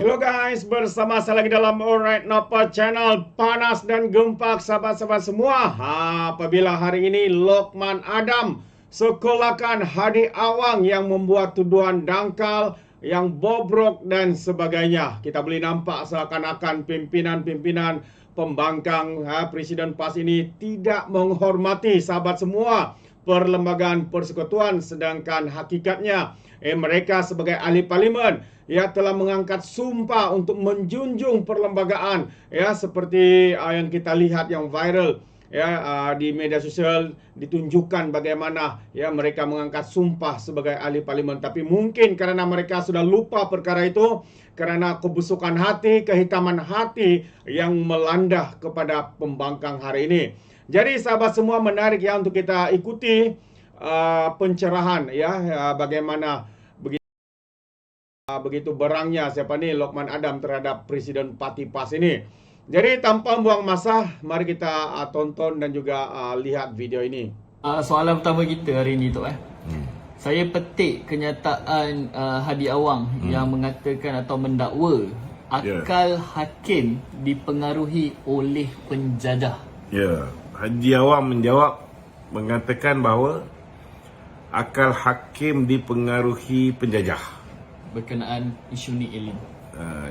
Hello guys, bersama saya lagi dalam Alright Napa Channel. Panas dan gempak sahabat-sahabat semua. Apabila hari ini Lokman Adam sekolahkan Hadi Awang yang membuat tuduhan dangkal, yang bobrok dan sebagainya. Kita boleh nampak seakan-akan pimpinan-pimpinan pembangkang Presiden PAS ini tidak menghormati sahabat semua perlembagaan persekutuan, sedangkan hakikatnya mereka sebagai ahli parlimen telah mengangkat sumpah untuk menjunjung perlembagaan, seperti yang kita lihat yang viral di media sosial, ditunjukkan bagaimana mereka mengangkat sumpah sebagai ahli parlimen. Tapi mungkin kerana mereka sudah lupa perkara itu, kerana kebusukan hati, kehitaman hati yang melanda kepada pembangkang hari ini. Jadi sahabat semua, menarik untuk kita ikuti pencerahan bagaimana begitu berangnya Lokman Adam terhadap Presiden Parti PAS ini. Jadi tanpa buang masa, mari kita tonton dan juga lihat video ini. Soalan pertama kita hari ini tu saya petik kenyataan Hadi Awang yang mengatakan atau mendakwa akal hakim dipengaruhi oleh penjajah. Hadi Awang menjawab, mengatakan bahawa akal hakim dipengaruhi penjajah berkenaan isu ni Elin.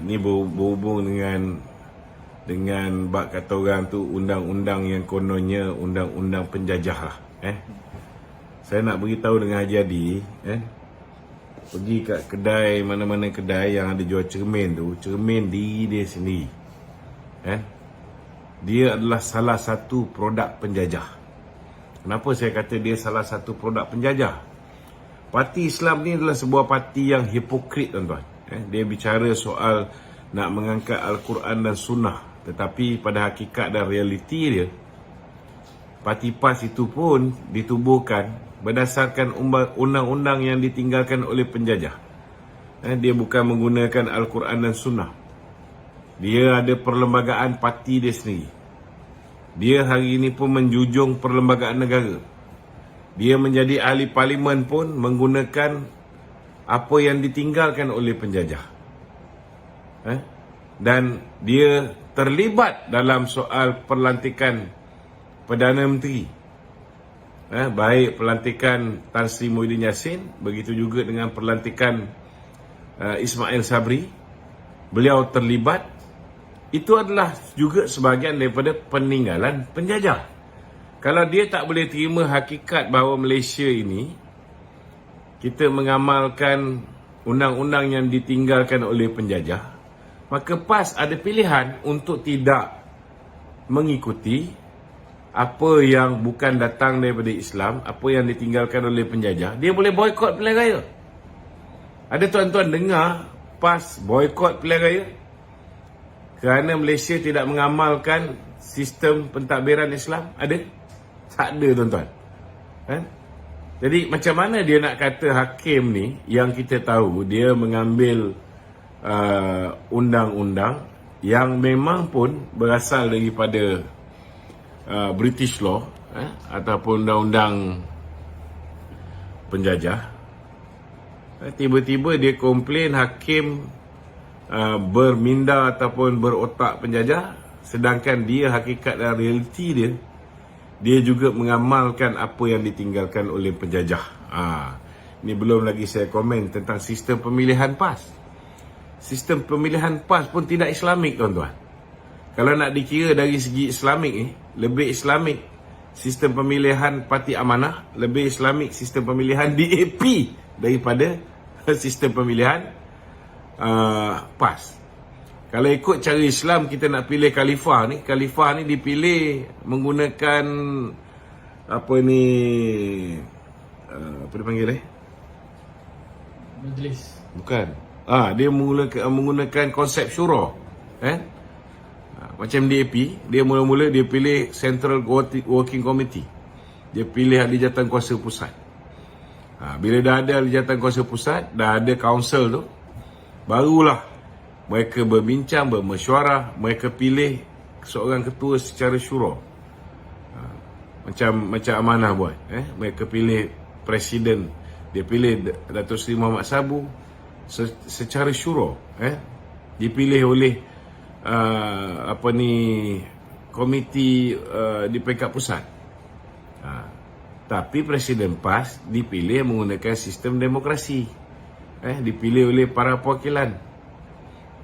Ni berhubung dengan bak kata orang tu undang-undang yang kononnya undang-undang penjajah lah. Saya nak beritahu dengan Haji Hadi, pergi kat kedai, mana-mana kedai yang ada jual cermin tu, cermin diri dia sendiri. Dia adalah salah satu produk penjajah. Kenapa saya kata dia salah satu produk penjajah? Parti Islam ni adalah sebuah parti yang hipokrit, tuan-tuan. Dia bicara soal nak mengangkat Al-Quran dan Sunnah, tetapi pada hakikat dan realiti dia, Parti PAS itu pun ditubuhkan berdasarkan undang-undang yang ditinggalkan oleh penjajah. Dia bukan menggunakan Al-Quran dan Sunnah. Dia ada perlembagaan parti dia sendiri. Dia hari ini pun menjunjung perlembagaan negara. Dia menjadi ahli parlimen pun menggunakan apa yang ditinggalkan oleh penjajah. Dan dia terlibat dalam soal pelantikan Perdana Menteri. Baik pelantikan Tan Sri Muhyiddin Yassin, begitu juga dengan pelantikan Ismail Sabri. Beliau terlibat. Itu adalah juga sebahagian daripada peninggalan penjajah. Kalau dia tak boleh terima hakikat bahawa Malaysia ini, kita mengamalkan undang-undang yang ditinggalkan oleh penjajah, maka PAS ada pilihan untuk tidak mengikuti apa yang bukan datang daripada Islam, apa yang ditinggalkan oleh penjajah. Dia boleh boikot pilihan raya. Ada tuan-tuan dengar PAS boikot pilihan raya kerana Malaysia tidak mengamalkan sistem pentadbiran Islam? Ada? Tak ada, tuan-tuan. Jadi macam mana dia nak kata hakim ni yang kita tahu dia mengambil undang-undang yang memang pun berasal daripada British law ataupun undang-undang penjajah. Tiba-tiba dia komplain hakim berminda ataupun berotak penjajah, sedangkan dia hakikat dan realiti dia juga mengamalkan apa yang ditinggalkan oleh penjajah. Ini belum lagi saya komen tentang sistem pemilihan PAS. Sistem pemilihan PAS pun tidak Islamik, tuan-tuan. Kalau nak dikira dari segi Islamik ni, lebih Islamik sistem pemilihan Parti Amanah, lebih Islamik sistem pemilihan DAP daripada sistem pemilihan PAS. Kalau ikut cara Islam, kita nak pilih khalifah ni dipilih menggunakan apa dia panggil Majlis. Bukan. Dia menggunakan konsep syura. Macam DAP, dia mula-mula dia pilih Central Working Committee. Dia pilih ahli jawatankuasa pusat. Bila dah ada ahli jawatankuasa pusat, dah ada council tu, barulah mereka berbincang, bermesyuarah, mereka pilih seorang ketua secara syura. Macam amanah buat. Mereka pilih presiden, dia pilih Datuk Seri Muhammad Sabu secara syura. dipilih oleh komiti di peringkat pusat. Tapi Presiden PAS dipilih menggunakan sistem demokrasi. Dipilih oleh para perwakilan.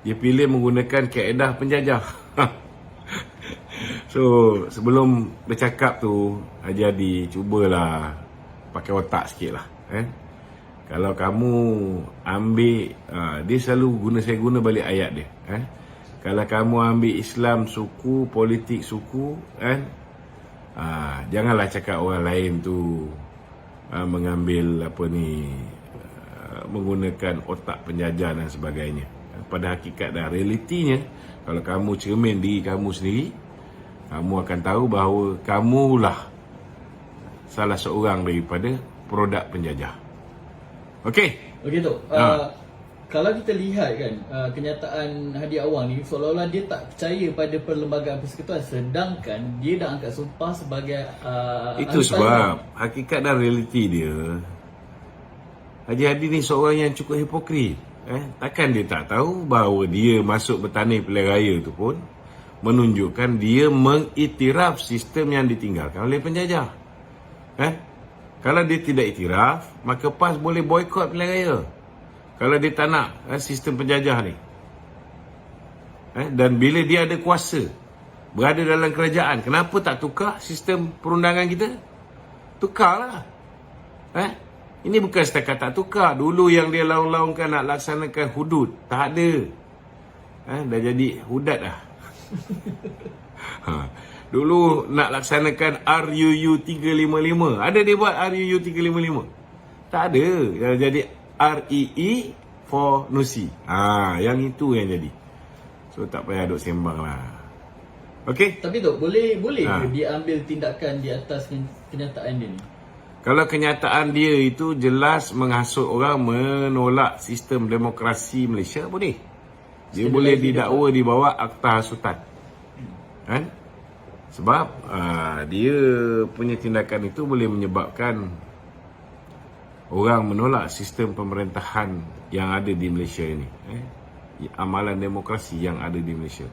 Dipilih menggunakan kaedah penjajah. So, sebelum bercakap tu, Haji Hadi cubalah pakai otak sikit lah. Kalau kamu ambil, dia selalu saya guna balik ayat dia. Kalau kamu ambil Islam suku, politik suku, janganlah cakap orang lain tu mengambil menggunakan otak penjajah dan sebagainya. Pada hakikat dan realitinya, kalau kamu cermin diri kamu sendiri, kamu akan tahu bahawa kamulah salah seorang daripada produk penjajah. Okey. Okey tu. Kalau kita lihat kan kenyataan Hadi Awang ni, seolah-olah dia tak percaya pada Perlembagaan Persekutuan, sedangkan dia dah angkat sumpah sebagai itu sebab hakikat dan realiti dia, Haji Hadi ni seorang yang cukup hipokrit. Takkan dia tak tahu bahawa dia masuk bertanding pilihan raya tu pun menunjukkan dia mengiktiraf sistem yang ditinggalkan oleh penjajah. Kalau dia tidak iktiraf, maka PAS boleh boikot pilihan raya. Kalau dia tak nak sistem penjajah ni. Dan bila dia ada kuasa, berada dalam kerajaan, kenapa tak tukar sistem perundangan kita? Tukarlah. Ini bukan setakat tak tukar. Dulu yang dia laung-laungkan nak laksanakan hudud, tak ada. Dah jadi hudat dah. Dulu nak laksanakan RUU 355. Ada dia buat RUU 355? Tak ada. Yang jadi REE for Nusi. Yang itu yang jadi. So tak payah duk sembang lah. Okey? Tapi tu boleh ke dia ambil tindakan di atas kenyataan dia ni? Kalau kenyataan dia itu jelas menghasut orang menolak sistem demokrasi Malaysia, boleh. Dia boleh didakwa di bawah Akta Hasutan. Sebab dia punya tindakan itu boleh menyebabkan orang menolak sistem pemerintahan yang ada di Malaysia ini. Amalan demokrasi yang ada di Malaysia.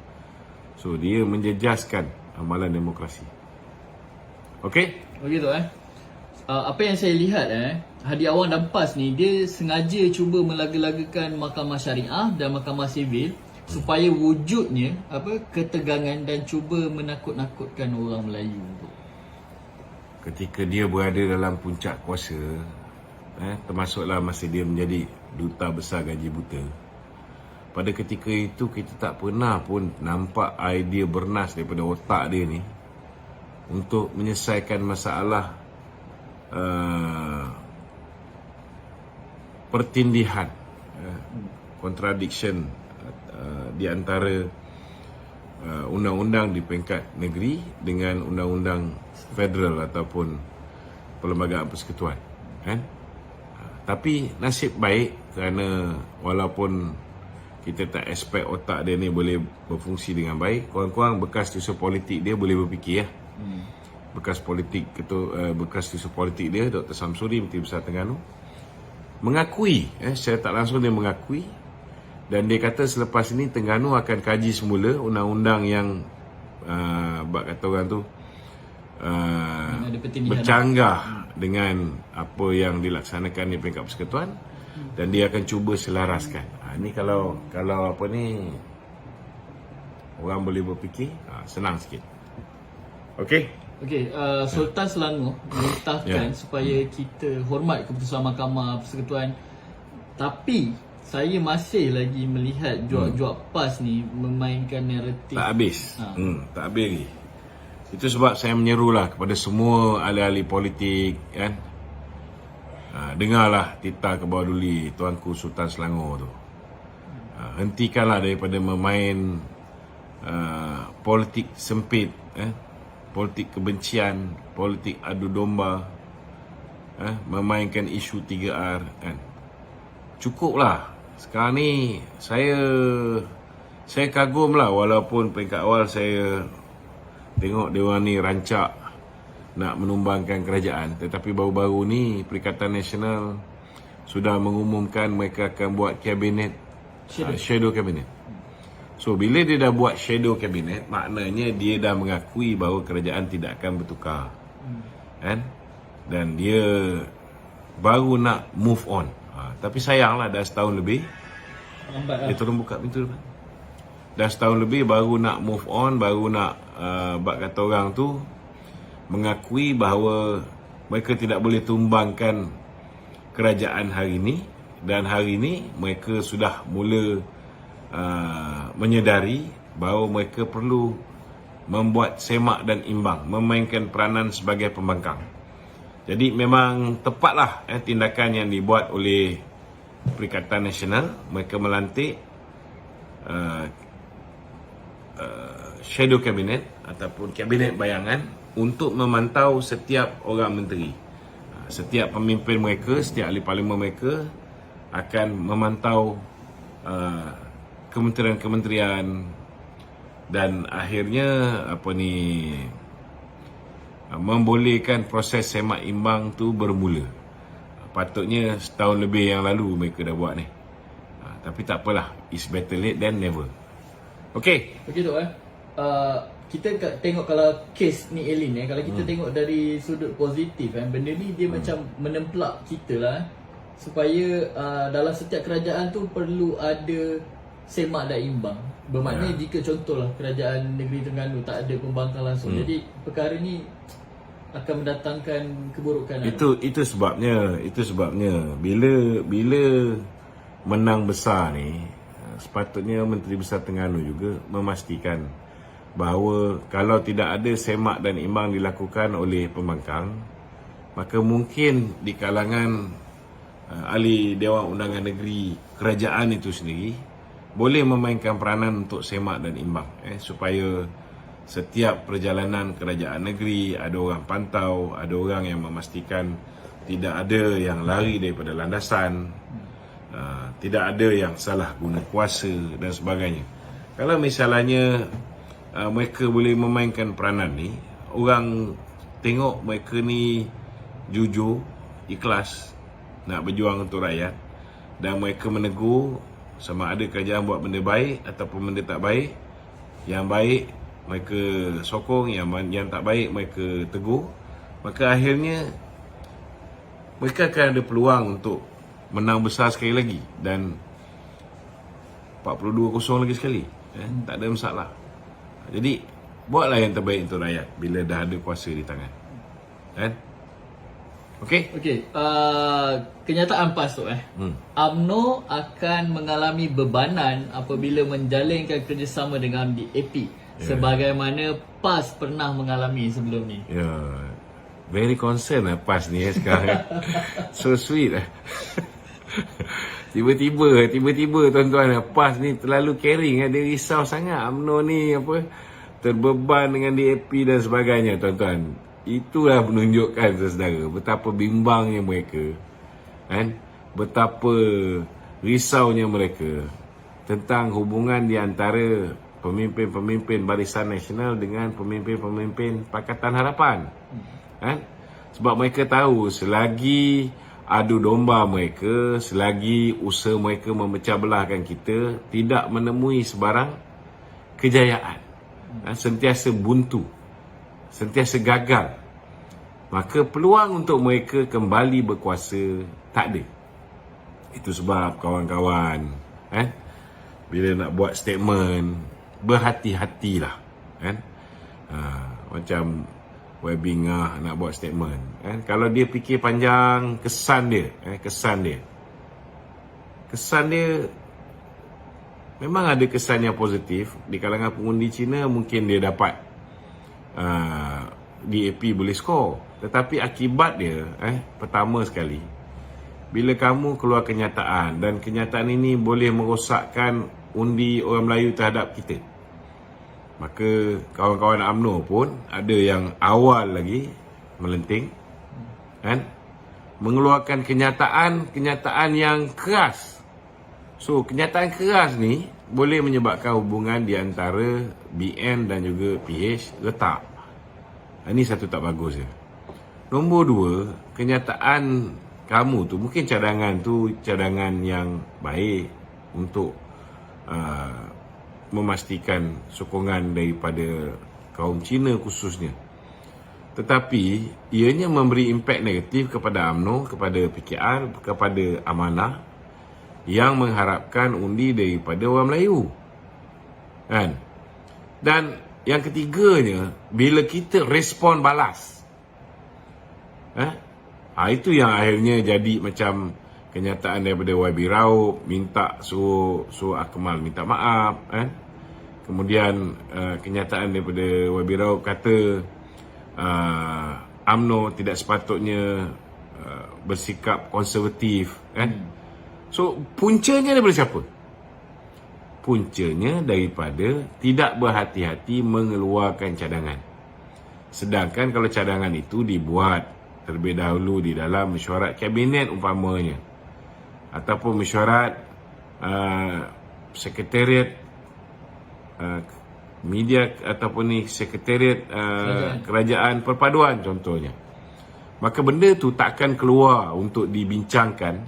So dia menjejaskan amalan demokrasi. Okey? Begitu apa yang saya lihat Hadi Awang dan PAS ni, dia sengaja cuba melaga-lagakan Mahkamah Syariah dan Mahkamah Sivil supaya wujudnya ketegangan dan cuba menakut-nakutkan orang Melayu. Ketika dia berada dalam puncak kuasa, termasuklah masa dia menjadi Duta Besar Gaji Buta, pada ketika itu kita tak pernah pun nampak idea bernas daripada otak dia ni untuk menyelesaikan masalah pertindihan, contradiction di antara undang-undang di peringkat negeri dengan undang-undang federal ataupun Perlembagaan Persekutuan. Tapi nasib baik kerana walaupun kita tak expect otak dia ni boleh berfungsi dengan baik, kurang-kurang bekas tusa politik dia boleh berfikir bekas tusa politik dia, Dr. Samsuri, Menteri Besar Terengganu, mengakui, secara tak langsung dia mengakui, dan dia kata selepas ini Terengganu akan kaji semula undang-undang yang kata orang tu bercanggah dengan apa yang dilaksanakan di peringkat persekutuan, dan dia akan cuba selaraskan. Ini kalau orang boleh berfikir, senang sikit. Okey. Sultan Selangor menentahkan supaya kita hormat keputusan Mahkamah Persekutuan, tapi saya masih lagi melihat juak-juak PAS ni memainkan naratif tak habis. Tak habis lagi. Itu sebab saya menyerulah kepada semua ahli-ahli politik, dengarlah titah kebawah-duli Tuanku Sultan Selangor tu. Hentikanlah daripada memain politik sempit, politik kebencian, politik adu domba, memainkan isu 3R, Cukuplah. Sekarang ni saya kagumlah, walaupun peringkat awal saya tengok dia orang ni rancak nak menumbangkan kerajaan, tetapi baru-baru ni Perikatan Nasional sudah mengumumkan mereka akan buat kabinet shadow cabinet. So bila dia dah buat shadow cabinet, maknanya dia dah mengakui bahawa kerajaan tidak akan bertukar. Kan? Dan dia baru nak move on. Tapi sayanglah dah setahun lebih. Lambat lah. Dia tolong buka pintu depan. Dah setahun lebih baru nak move on, baru nak bak kata orang tu mengakui bahawa mereka tidak boleh tumbangkan kerajaan hari ini, dan hari ini mereka sudah mula menyedari bahawa mereka perlu membuat semak dan imbang, memainkan peranan sebagai pembangkang. Jadi memang tepatlah tindakan yang dibuat oleh Perikatan Nasional. Mereka melantik shadow cabinet ataupun kabinet bayangan untuk memantau setiap orang menteri. Setiap pemimpin mereka, setiap ahli parlimen mereka akan memantau kementerian-kementerian, dan akhirnya membolehkan proses semak imbang tu bermula. Patutnya setahun lebih yang lalu mereka dah buat ni. Tapi tak apalah, it's better late than never. Okey. Okey Tok kita tengok kalau kes ni Elin kalau kita tengok dari sudut positif benda ni dia macam menemplak kita lah supaya dalam setiap kerajaan tu perlu ada semak dan imbang. Bermakna jika contohlah kerajaan negeri Terengganu tak ada pembangkang langsung, jadi perkara ni akan mendatangkan keburukan. Itu sebabnya bila menang besar ni, sepatutnya Menteri Besar Terengganu juga memastikan bahawa kalau tidak ada semak dan imbang dilakukan oleh pembangkang, maka mungkin di kalangan ahli Dewan Undangan Negeri kerajaan itu sendiri boleh memainkan peranan untuk semak dan imbang, supaya setiap perjalanan kerajaan negeri ada orang pantau, ada orang yang memastikan tidak ada yang lari daripada landasan, tidak ada yang salah guna kuasa dan sebagainya. Kalau misalnya mereka boleh memainkan peranan ni, orang tengok mereka ni jujur, ikhlas nak berjuang untuk rakyat, dan mereka menegur sama ada kerajaan buat benda baik ataupun benda tak baik. Yang baik mereka sokong, yang tak baik mereka tegur, maka akhirnya mereka akan ada peluang untuk menang besar sekali lagi, dan 42-0 lagi sekali. Tak ada masalah. Jadi buatlah yang terbaik untuk rakyat bila dah ada kuasa di tangan. Okey? Kenyataan PAS tu UMNO akan mengalami bebanan apabila menjalinkan kerjasama dengan DAP, sebagaimana PAS pernah mengalami sebelum ni. Very concerned PAS ni sekarang. So sweet. Tiba-tiba tuan-tuan, PAS ni terlalu caring, dia risau sangat UMNO ni terbeban dengan DAP dan sebagainya. Tuan-tuan, itulah menunjukkan saudara betapa bimbangnya mereka, betapa risaunya mereka tentang hubungan di antara pemimpin-pemimpin Barisan Nasional dengan pemimpin-pemimpin Pakatan Harapan. Sebab mereka tahu selagi adu domba mereka, selagi usaha mereka memecah belahkan kita tidak menemui sebarang kejayaan, sentiasa buntu, sentiasa gagal, maka peluang untuk mereka kembali berkuasa tak ada. Itu sebab kawan-kawan, bila nak buat statement, berhati-hatilah. Macam Webinga nak buat statement, kalau dia fikir panjang, kesan dia memang ada kesan yang positif di kalangan pengundi Cina. Mungkin dia dapat DAP boleh skor, tetapi akibat dia pertama sekali, bila kamu keluar kenyataan, dan kenyataan ini boleh merosakkan undi orang Melayu terhadap kita, maka kawan-kawan UMNO pun ada yang awal lagi melenting, mengeluarkan kenyataan yang keras. So kenyataan keras ni boleh menyebabkan hubungan di antara BN dan juga PH retak. Ini satu tak bagus ya. Nombor dua, kenyataan kamu tu mungkin cadangan yang baik untuk memastikan sokongan daripada kaum Cina khususnya. Tetapi ianya memberi impak negatif kepada UMNO, kepada PKR, kepada Amanah yang mengharapkan undi daripada orang Melayu. Kan? Dan yang ketiganya, bila kita respon balas, itu yang akhirnya jadi macam kenyataan daripada YB Raup minta suruh Akmal minta maaf, kan? Kemudian kenyataan daripada YB Raup kata UMNO tidak sepatutnya bersikap konservatif, kan? So puncanya daripada siapa? Puncanya daripada tidak berhati-hati mengeluarkan cadangan. Sedangkan kalau cadangan itu dibuat terlebih dahulu di dalam mesyuarat kabinet umpamanya, ataupun mesyuarat sekretariat media ataupun ni sekretariat kerajaan perpaduan contohnya, maka benda tu takkan keluar untuk dibincangkan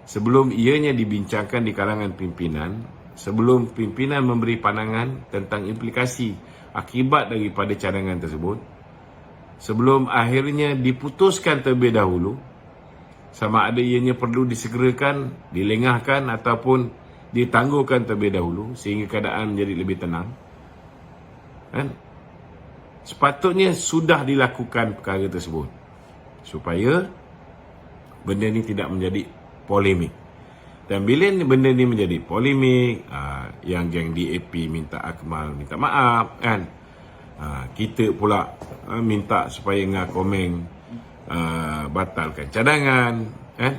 sebelum ianya dibincangkan di kalangan pimpinan, sebelum pimpinan memberi pandangan tentang implikasi akibat daripada cadangan tersebut, sebelum akhirnya diputuskan terlebih dahulu sama ada ianya perlu disegerakan, dilengahkan ataupun ditangguhkan terlebih dahulu sehingga keadaan menjadi lebih tenang, kan? Sepatutnya sudah dilakukan perkara tersebut supaya benda ni tidak menjadi polemik. Dan bila benda ni menjadi polemik, yang geng DAP minta Akmal minta maaf, kan? Kita pula minta supaya Ngah Komeng batalkan cadangan, kan?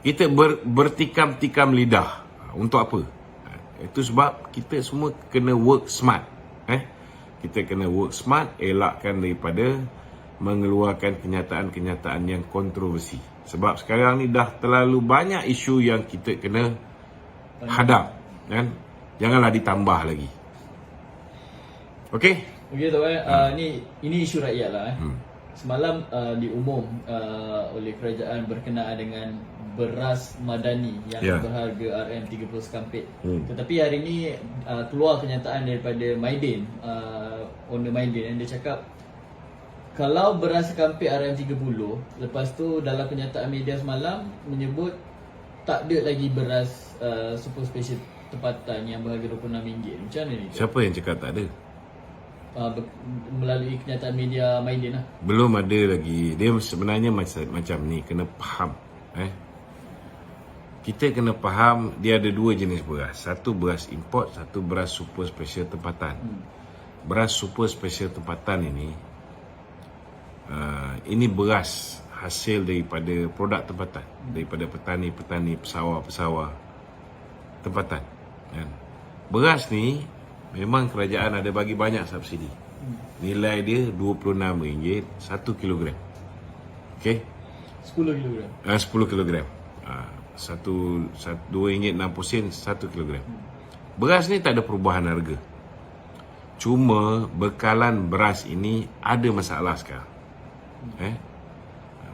Kita bertikam-tikam lidah. Untuk apa? Itu sebab kita semua kena work smart. Kita kena work smart, elakkan daripada mengeluarkan kenyataan-kenyataan yang kontroversi. Sebab sekarang ni dah terlalu banyak isu yang kita kena hadap, kan? Janganlah ditambah lagi. Okey? Okey tu ini isu rakyat lah. Semalam diumum oleh kerajaan berkenaan dengan beras madani yang berharga RM30 sekampit. Tetapi hari ini keluar kenyataan daripada Maidin, owner Maidin, yang dia cakap kalau beras sekampit RM30, lepas tu dalam kenyataan media semalam menyebut tak ada lagi beras super special tempatan yang berharga RM26. Macam mana ni? Siapa yang cakap tak ada? Melalui kenyataan media Maidin lah. Belum ada lagi. Dia sebenarnya macam ni, kena faham. Kita kena faham dia ada dua jenis beras. Satu beras import, satu beras super special tempatan. Beras super special tempatan ini beras hasil daripada produk tempatan, daripada petani-petani, pesawah-pesawah tempatan, kan? Beras ni memang kerajaan ada bagi banyak subsidi. Nilai dia RM26 1 kilogram. Okey? 10 kilogram. 10 kilogram. RM2.60 1 kilogram. Beras ni tak ada perubahan harga. Cuma bekalan beras ini ada masalah sekarang.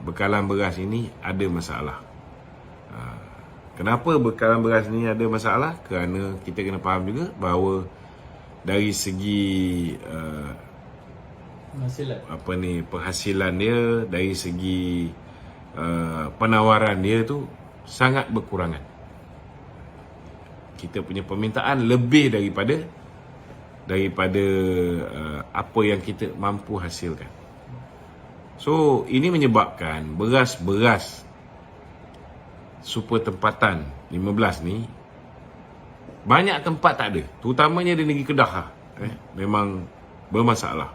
Bekalan beras ini ada masalah. Kenapa bekalan beras ini ada masalah? Kerana kita kena faham juga bahawa dari segi penghasilan dia, dari segi penawaran dia tu sangat berkurangan. Kita punya permintaan lebih daripada apa yang kita mampu hasilkan. So ini menyebabkan beras-beras super tempatan 15 ni banyak tempat tak ada, terutamanya di negeri Kedah memang bermasalah.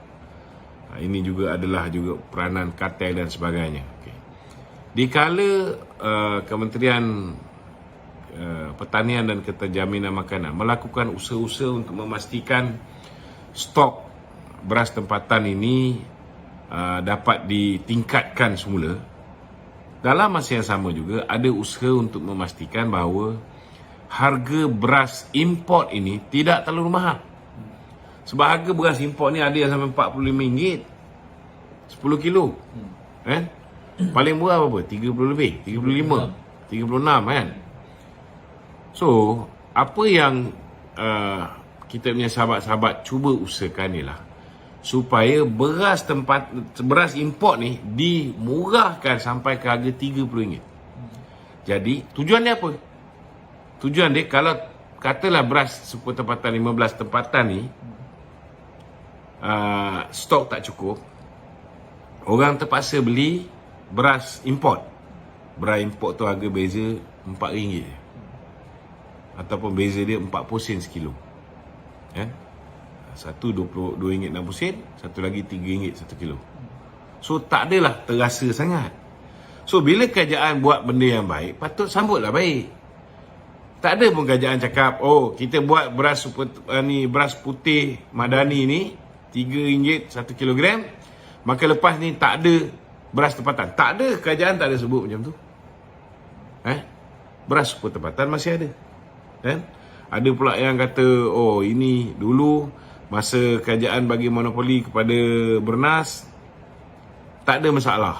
Ini juga adalah peranan kartel dan sebagainya. Dikala Kementerian Pertanian dan Keterjaminan Makanan melakukan usaha-usaha untuk memastikan stok beras tempatan ini dapat ditingkatkan semula, dalam masa yang sama juga ada usaha untuk memastikan bahawa harga beras import ini tidak terlalu mahal. Sebab harga beras import ni ada yang sampai RM45 10 kilo. Paling murah berapa? 30 lebih, 35, 36, kan? So, apa yang kita punya sahabat-sahabat cuba usahakan ni lah, supaya beras import ni dimurahkan sampai ke harga RM30. Jadi tujuan dia apa? Tujuan dia, kalau katalah beras 10 tempatan, 15 tempatan ni stok tak cukup, orang terpaksa beli beras import. Beras import tu harga beza RM4 ataupun beza dia 40 sen sekilo. Satu RM22.60, satu lagi RM3 satu kilo. So tak adalah terasa sangat. So bila kerajaan buat benda yang baik, patut sambutlah baik. Tak ada pun kerajaan cakap, oh kita buat beras beras putih Madani ni RM3 1 kilogram, maka lepas ni tak ada beras tempatan. Tak ada, kerajaan tak ada sebut macam tu. Beras 10 tempatan masih ada. Ada pula yang kata, oh ini dulu masa kerajaan bagi monopoli kepada Bernas, tak ada masalah.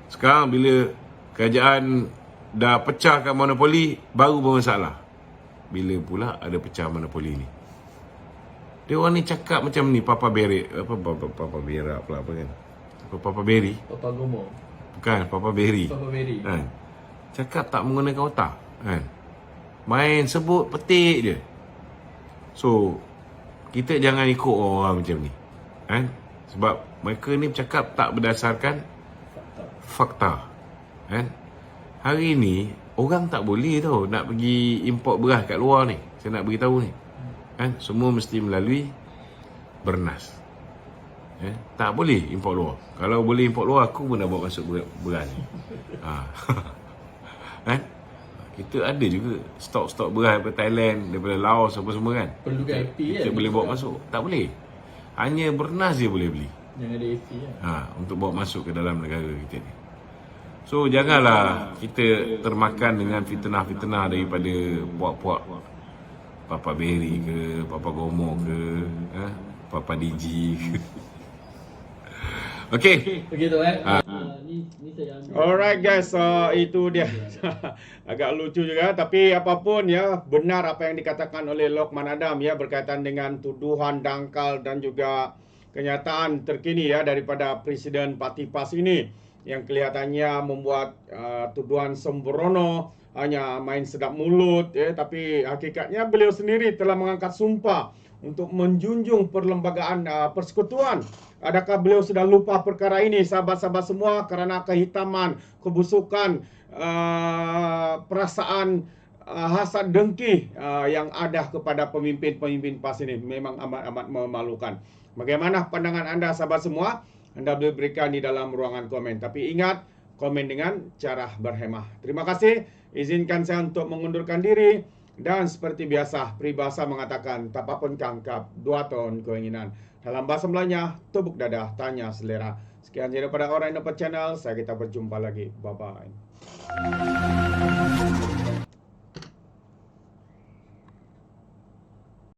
Sekarang bila kerajaan dah pecahkan monopoli, baru bermasalah. Bila pula ada pecah monopoli ni? Dia orang ni cakap macam ni, Papa Berak, Papa Berak pula apa kan? Papa Berry? Papa Gomo. Bukan, Papa Berry. Papa Berry. Cakap tak menggunakan otak. Main sebut petik je. So kita jangan ikut orang macam ni. Sebab mereka ni bercakap tak berdasarkan fakta. Hari ni orang tak boleh tau nak pergi import beras kat luar ni. Saya nak beritahu ni. Semua mesti melalui Bernas. Tak boleh import luar. Kalau boleh import luar, aku pun dah bawa masuk beras ni. Kita ada juga stok-stok beras daripada Thailand, daripada Laos apa semua kan. Perlukan AP kita boleh bawa masuk. Tak boleh. Hanya Bernas je boleh beli. Jangan ada AP untuk bawa masuk ke dalam negara kita ni. So janganlah kita termakan dengan fitnah-fitnah daripada puak-puak Papa Berry ke, Papa Gomo ke, Papa DG ke. Okey. Begitu ni saya ambil. Alright guys, itu dia. Agak lucu juga, tapi apapun ya, benar apa yang dikatakan oleh Lokman Adam ya, berkaitan dengan tuduhan dangkal dan juga kenyataan terkini ya daripada Presiden Parti PAS ini, yang kelihatannya membuat tuduhan sembrono, hanya main sedap mulut ya, tapi hakikatnya beliau sendiri telah mengangkat sumpah untuk menjunjung perlembagaan persekutuan. Adakah beliau sudah lupa perkara ini, sahabat-sahabat semua, kerana kehitaman, kebusukan, perasaan hasad dengki yang ada kepada pemimpin-pemimpin PAS ini memang amat memalukan. Bagaimana pandangan anda sahabat semua? Anda boleh berikan di dalam ruangan komen. Tapi ingat, komen dengan cara berhemah. Terima kasih. Izinkan saya untuk mengundurkan diri. Dan seperti biasa, peribahasa mengatakan, tak apapun kangkap, 2 ton keinginan. Dalam bahasa Melayunya, tubuk dadah, tanya selera. Sekian daripada Orang Indonesia Channel. Kita berjumpa lagi. Bye-bye.